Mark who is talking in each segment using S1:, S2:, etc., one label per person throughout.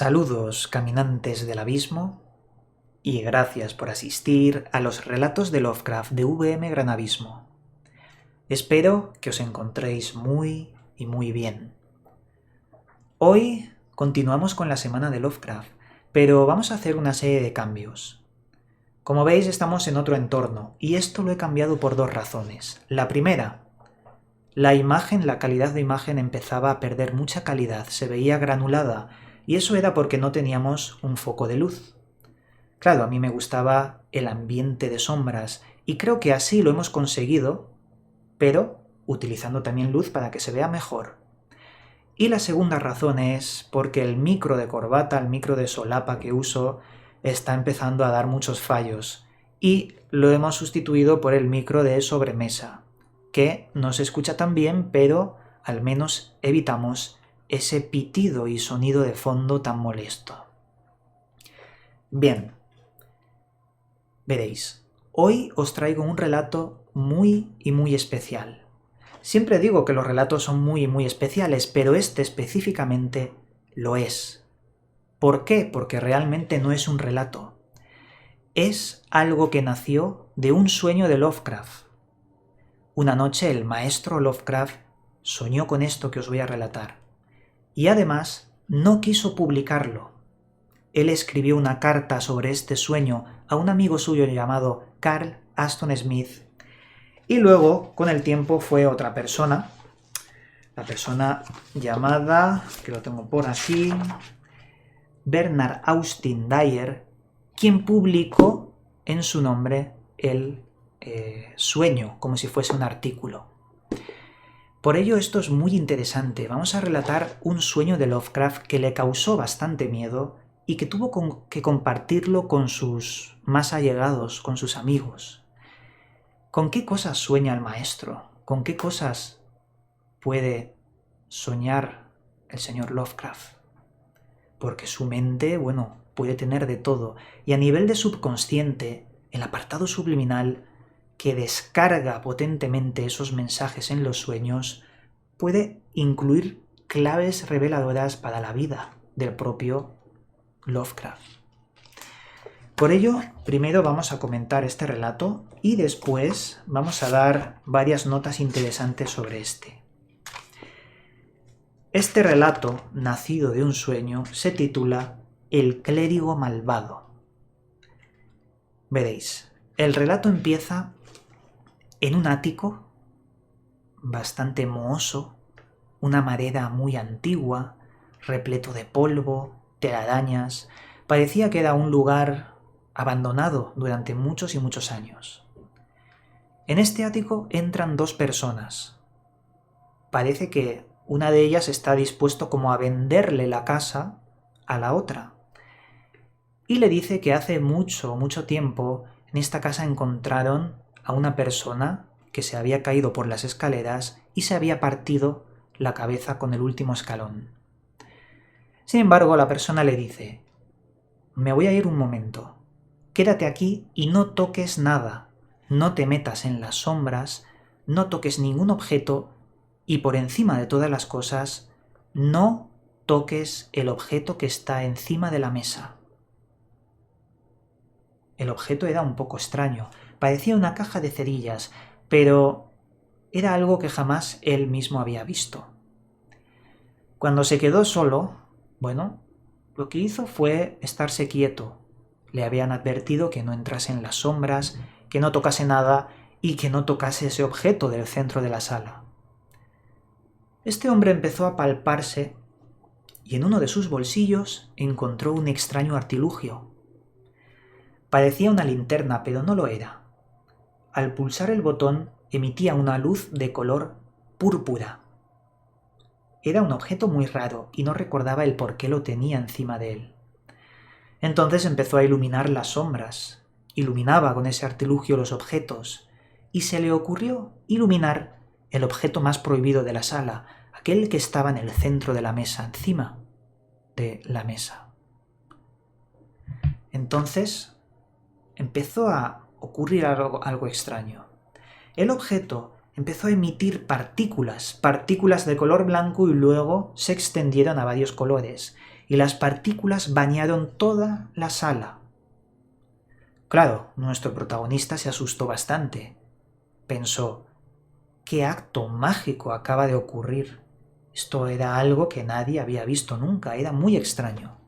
S1: Saludos, caminantes del abismo, y gracias por asistir a los relatos de Lovecraft de VM Gran Abismo. Espero que os encontréis muy bien. Hoy continuamos con la semana de Lovecraft, pero vamos a hacer una serie de cambios. Como veis, estamos en otro entorno, y esto lo he cambiado por dos razones. La primera, la calidad de imagen empezaba a perder mucha calidad, se veía granulada, y eso era porque no teníamos un foco de luz. Claro, a mí me gustaba el ambiente de sombras, y creo que así lo hemos conseguido, pero utilizando también luz para que se vea mejor. Y la segunda razón es porque el micro de corbata, el micro de solapa que uso, está empezando a dar muchos fallos, y lo hemos sustituido por el micro de sobremesa, que no se escucha tan bien, pero al menos evitamos ese pitido y sonido de fondo tan molesto. Bien, veréis, hoy os traigo un relato muy especial. Siempre digo que los relatos son muy especiales, pero este específicamente lo es. ¿Por qué? Porque realmente no es un relato. Es algo que nació de un sueño de Lovecraft. Una noche el maestro Lovecraft soñó con esto que os voy a relatar. Y además no quiso publicarlo. Él escribió una carta sobre este sueño a un amigo suyo llamado Carl Aston Smith, y luego, con el tiempo, fue otra persona, la persona llamada, que lo tengo por aquí, Bernard Austin Dyer, quien publicó en su nombre el sueño, como si fuese un artículo. Por ello esto es muy interesante. Vamos a relatar un sueño de Lovecraft que le causó bastante miedo y que tuvo que compartirlo con sus más allegados, con sus amigos. ¿Con qué cosas sueña el maestro? ¿Con qué cosas puede soñar el señor Lovecraft? Porque su mente, puede tener de todo. Y a nivel de subconsciente, el apartado subliminal que descarga potentemente esos mensajes en los sueños puede incluir claves reveladoras para la vida del propio Lovecraft. Por ello, primero vamos a comentar este relato y después vamos a dar varias notas interesantes sobre este. Este relato, nacido de un sueño, se titula El clérigo malvado. Veréis, el relato empieza en un ático bastante mohoso, una madera muy antigua, repleto de polvo, telarañas. Parecía que era un lugar abandonado durante muchos y muchos años. En este ático entran dos personas. Parece que una de ellas está dispuesto como a venderle la casa a la otra. Y le dice que hace mucho tiempo en esta casa encontraron a una persona que se había caído por las escaleras y se había partido la cabeza con el último escalón. Sin embargo, la persona le dice: me voy a ir un momento, quédate aquí y no toques nada, no te metas en las sombras, no toques ningún objeto y por encima de todas las cosas, no toques el objeto que está encima de la mesa. El objeto era un poco extraño, parecía una caja de cerillas, pero era algo que jamás él mismo había visto. Cuando se quedó solo, lo que hizo fue estarse quieto. Le habían advertido que no entrase en las sombras, que no tocase nada y que no tocase ese objeto del centro de la sala. Este hombre empezó a palparse y en uno de sus bolsillos encontró un extraño artilugio. Parecía una linterna, pero no lo era. Al pulsar el botón emitía una luz de color púrpura. Era un objeto muy raro y no recordaba el por qué lo tenía encima de él. Entonces empezó a iluminar las sombras, iluminaba con ese artilugio los objetos, y se le ocurrió iluminar el objeto más prohibido de la sala, aquel que estaba en el centro de la mesa, encima de la mesa. Entonces empezó a ocurrir algo extraño. El objeto empezó a emitir partículas de color blanco y luego se extendieron a varios colores. y las partículas bañaron toda la sala. Claro, nuestro protagonista se asustó bastante. Pensó, ¿qué acto mágico acaba de ocurrir? Esto era algo que nadie había visto nunca, era muy extraño.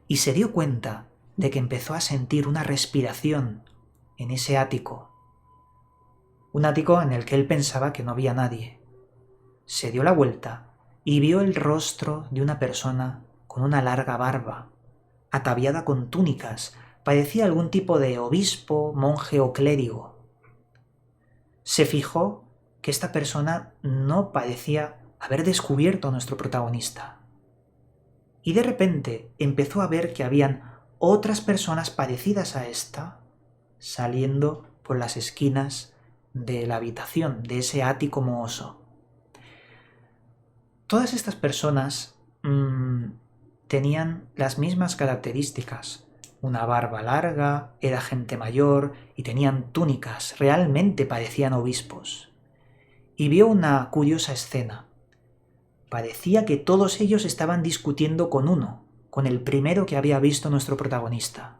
S1: Y se dio cuenta de que empezó a sentir una respiración en ese ático. Un ático en el que él pensaba que no había nadie. Se dio la vuelta y vio el rostro de una persona con una larga barba, ataviada con túnicas, parecía algún tipo de obispo, monje o clérigo. Se fijó que esta persona no parecía haber descubierto a nuestro protagonista. Y de repente empezó a ver que habían otras personas parecidas a esta saliendo por las esquinas de la habitación, de ese ático mohoso. Todas estas personas tenían las mismas características. Una barba larga, era gente mayor y tenían túnicas, realmente parecían obispos. Y vio una curiosa escena. Parecía que todos ellos estaban discutiendo con uno, con el primero que había visto nuestro protagonista.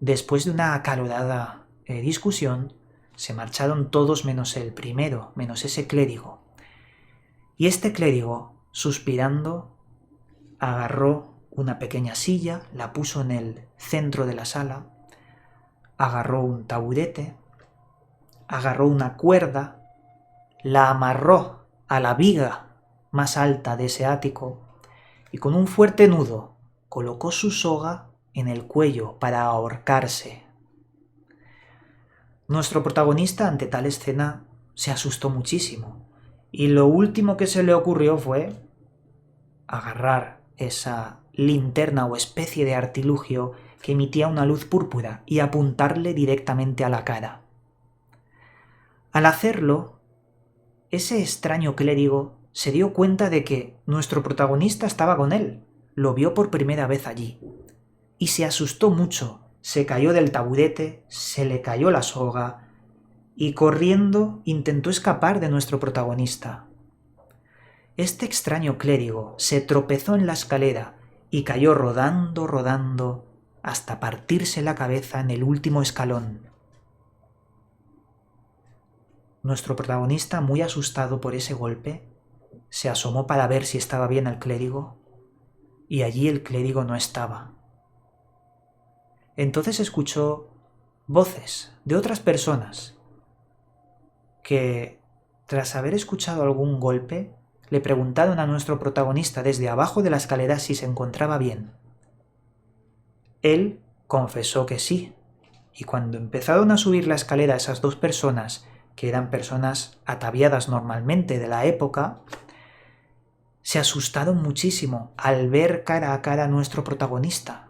S1: Después de una acalorada discusión, se marcharon todos menos el primero, menos ese clérigo. Y este clérigo, suspirando, agarró una pequeña silla, la puso en el centro de la sala, agarró un taburete, agarró una cuerda, la amarró a la viga más alta de ese ático y con un fuerte nudo colocó su soga en el cuello para ahorcarse. Nuestro protagonista ante tal escena se asustó muchísimo y lo último que se le ocurrió fue agarrar esa linterna o especie de artilugio que emitía una luz púrpura y apuntarle directamente a la cara. Al hacerlo, ese extraño clérigo se dio cuenta de que nuestro protagonista estaba con él, lo vio por primera vez allí, y se asustó mucho, se cayó del taburete, se le cayó la soga, y corriendo intentó escapar de nuestro protagonista. Este extraño clérigo se tropezó en la escalera y cayó rodando, hasta partirse la cabeza en el último escalón. Nuestro protagonista, muy asustado por ese golpe, se asomó para ver si estaba bien el clérigo, y allí el clérigo no estaba. Entonces escuchó voces de otras personas que, tras haber escuchado algún golpe, le preguntaron a nuestro protagonista desde abajo de la escalera si se encontraba bien. Él confesó que sí, y cuando empezaron a subir la escalera esas dos personas, que eran personas ataviadas normalmente de la época, se asustaron muchísimo al ver cara a cara a nuestro protagonista.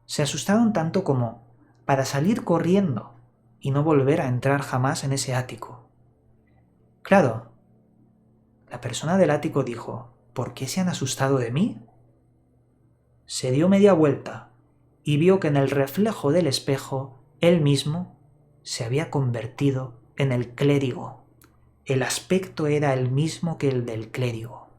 S1: Se asustaron tanto como para salir corriendo y no volver a entrar jamás en ese ático. Claro, la persona del ático dijo, ¿por qué se han asustado de mí? Se dio media vuelta y vio que en el reflejo del espejo él mismo se había convertido en el clérigo. El aspecto era el mismo que el del clérigo.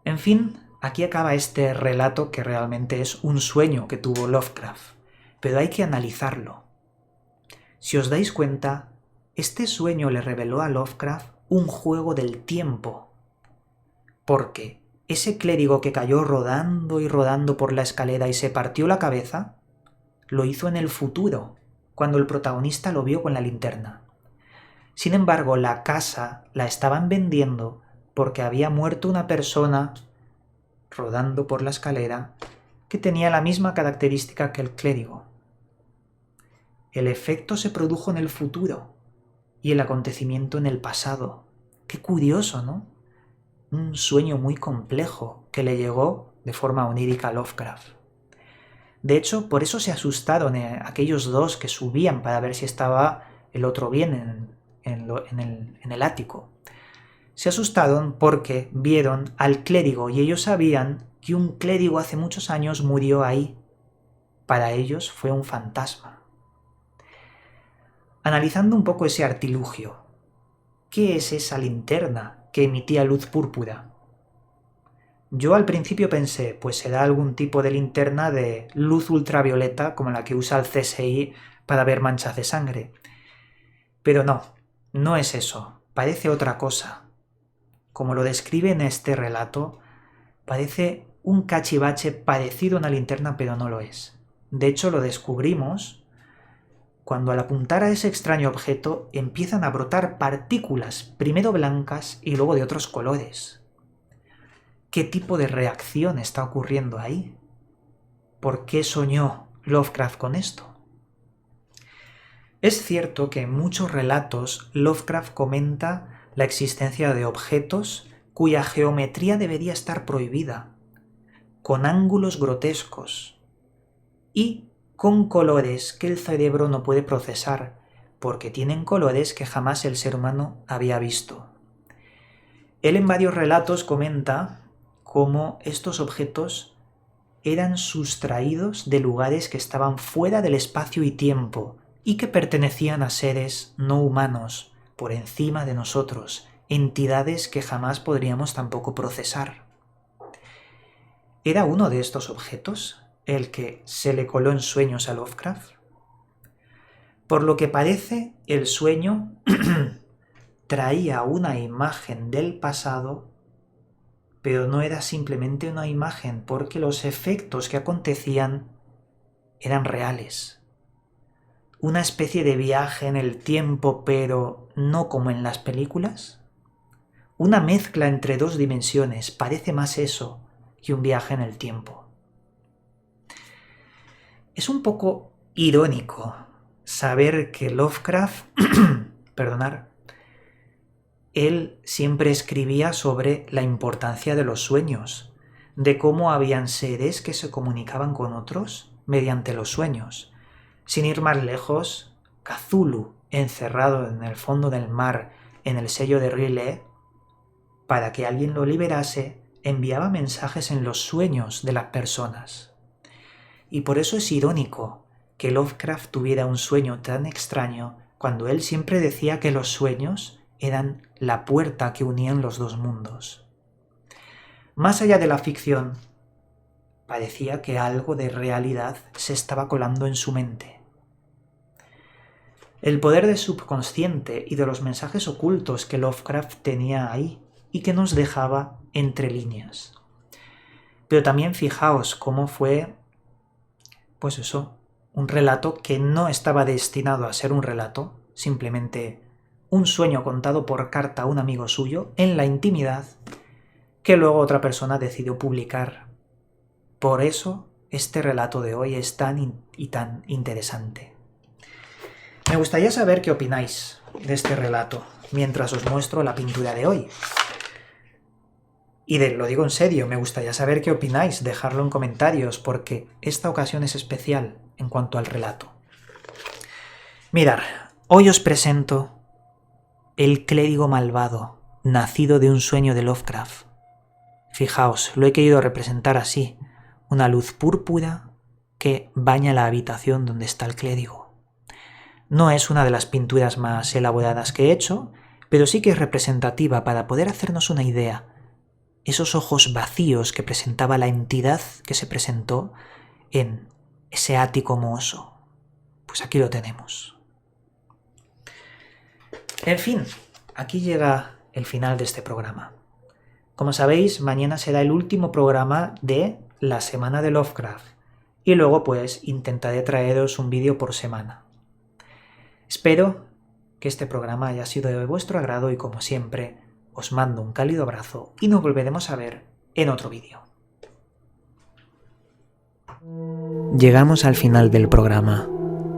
S1: En fin, aquí acaba este relato que realmente es un sueño que tuvo Lovecraft, pero hay que analizarlo. Si os dais cuenta, este sueño le reveló a Lovecraft un juego del tiempo, porque ese clérigo que cayó rodando y rodando por la escalera y se partió la cabeza, lo hizo en el futuro, cuando el protagonista lo vio con la linterna. Sin embargo, la casa la estaban vendiendo porque había muerto una persona rodando por la escalera que tenía la misma característica que el clérigo. El efecto se produjo en el futuro y el acontecimiento en el pasado. Qué curioso, ¿no? Un sueño muy complejo que le llegó de forma onírica a Lovecraft. De hecho, por eso se asustaron aquellos dos que subían para ver si estaba el otro bien en el ático. Se asustaron porque vieron al clérigo y ellos sabían que un clérigo hace muchos años murió ahí. Para ellos fue un fantasma. Analizando un poco ese artilugio, ¿qué es esa linterna que emitía luz púrpura. Yo al principio pensé, pues será algún tipo de linterna de luz ultravioleta como la que usa el CSI para ver manchas de sangre. Pero no, no es eso, parece otra cosa. Como lo describe en este relato, parece un cachivache parecido a una linterna, pero no lo es. De hecho, lo descubrimos cuando al apuntar a ese extraño objeto empiezan a brotar partículas, primero blancas y luego de otros colores. ¿Qué tipo de reacción está ocurriendo ahí? ¿Por qué soñó Lovecraft con esto? Es cierto que en muchos relatos Lovecraft comenta la existencia de objetos cuya geometría debería estar prohibida, con ángulos grotescos y con colores que el cerebro no puede procesar, porque tienen colores que jamás el ser humano había visto. Él en varios relatos comenta cómo estos objetos eran sustraídos de lugares que estaban fuera del espacio y tiempo y que pertenecían a seres no humanos, por encima de nosotros, entidades que jamás podríamos tampoco procesar. ¿Era uno de estos objetos el que se le coló en sueños a Lovecraft? Por lo que parece, el sueño traía una imagen del pasado, pero no era simplemente una imagen, porque los efectos que acontecían eran reales. Una especie de viaje en el tiempo, pero no como en las películas. Una mezcla entre dos dimensiones, parece más eso que un viaje en el tiempo. Es un poco irónico saber que Lovecraft, él siempre escribía sobre la importancia de los sueños, de cómo habían seres que se comunicaban con otros mediante los sueños. Sin ir más lejos, Cthulhu, encerrado en el fondo del mar en el sello de Riley, para que alguien lo liberase, enviaba mensajes en los sueños de las personas. Y por eso es irónico que Lovecraft tuviera un sueño tan extraño cuando él siempre decía que los sueños eran la puerta que unían los dos mundos. Más allá de la ficción, parecía que algo de realidad se estaba colando en su mente. El poder del subconsciente y de los mensajes ocultos que Lovecraft tenía ahí y que nos dejaba entre líneas. Pero también fijaos cómo fue, pues eso, un relato que no estaba destinado a ser un relato, simplemente un sueño contado por carta a un amigo suyo en la intimidad, que luego otra persona decidió publicar. Por eso este relato de hoy es tan interesante. Me gustaría saber qué opináis de este relato mientras os muestro la pintura de hoy. Y lo digo en serio, me gustaría saber qué opináis, dejadlo en comentarios, porque esta ocasión es especial en cuanto al relato. Mirad, hoy os presento el clérigo malvado, nacido de un sueño de Lovecraft. Fijaos, lo he querido representar así, una luz púrpura que baña la habitación donde está el clérigo. No es una de las pinturas más elaboradas que he hecho, pero sí que es representativa para poder hacernos una idea. Esos ojos vacíos que presentaba la entidad que se presentó en ese ático mohoso. Pues aquí lo tenemos. En fin, aquí llega el final de este programa. Como sabéis, mañana será el último programa de la semana de Lovecraft y luego pues intentaré traeros un vídeo por semana. Espero que este programa haya sido de vuestro agrado y como siempre os mando un cálido abrazo y nos volveremos a ver en otro vídeo. Llegamos al final del programa.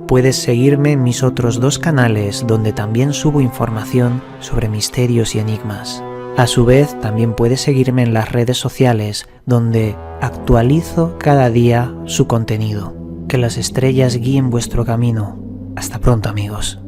S1: Puedes seguirme en mis otros dos canales donde también subo información sobre misterios y enigmas. A su vez, también puedes seguirme en las redes sociales donde actualizo cada día su contenido. Que las estrellas guíen vuestro camino. Hasta pronto, amigos.